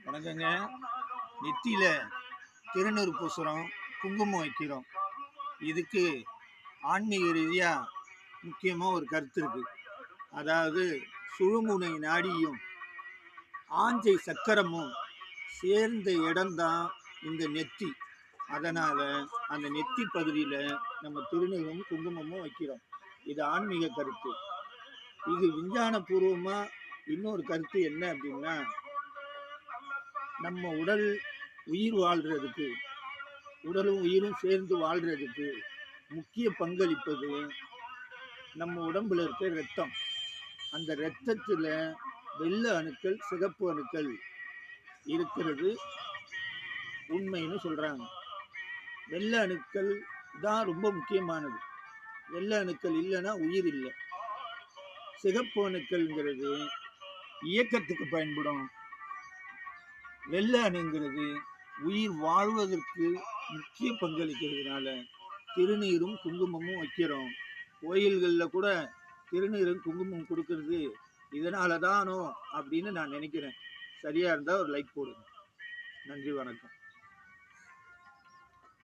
வணக்கங்க. நெத்தியில திருநீறு பூசுறோம், குங்குமம் வைக்கிறோம். இதுக்கு ஆன்மீக ரீதியா முக்கியமா ஒரு கருத்து இருக்கு. அதாவது சுழுமுனை நாடியும் ஆஞ்சை சக்கரமும் சேர்ந்த இடம்தான் இந்த நெத்தி. அதனால அந்த நெத்தி பகுதியில நம்ம திருநீரும் குங்குமமும் வைக்கிறோம். இது ஆன்மீக கருத்து. இது விஞ்ஞான பூர்வமா இன்னொரு கருத்து என்ன அப்படின்னா, நம்ம உடல் உயிர் வாழ்றதுக்கு, உடலும் உயிரும் சேர்ந்து வாழ்றதுக்கு முக்கிய பங்களிப்பது நம்ம உடம்புல இருக்க ரத்தம். அந்த ரத்தத்துல வெள்ளை அணுக்கள், சிகப்பு அணுக்கள் இருக்கிறது உண்மைன்னு சொல்றாங்க. வெள்ளை அணுக்கள் தான் ரொம்ப முக்கியமானது. வெள்ளை அணுக்கள் இல்லைன்னா உயிர் இல்லை. சிகப்பு அணுக்கள்ங்கிறது இயக்கத்துக்கு பயன்படும். வெள்ளை அணுங்கிறது உயிர் வாழ்வதற்கு முக்கிய பங்களிக்கிறதுனால திருநீரும் குங்குமமும் வைக்கிறோம். கோயில்களில் கூட திருநீரும் குங்குமம் கொடுக்கறது இதனால தானோ அப்படின்னு நான் நினைக்கிறேன். சரியா இருந்தால் ஒரு லைக் போடுங்க. நன்றி, வணக்கம்.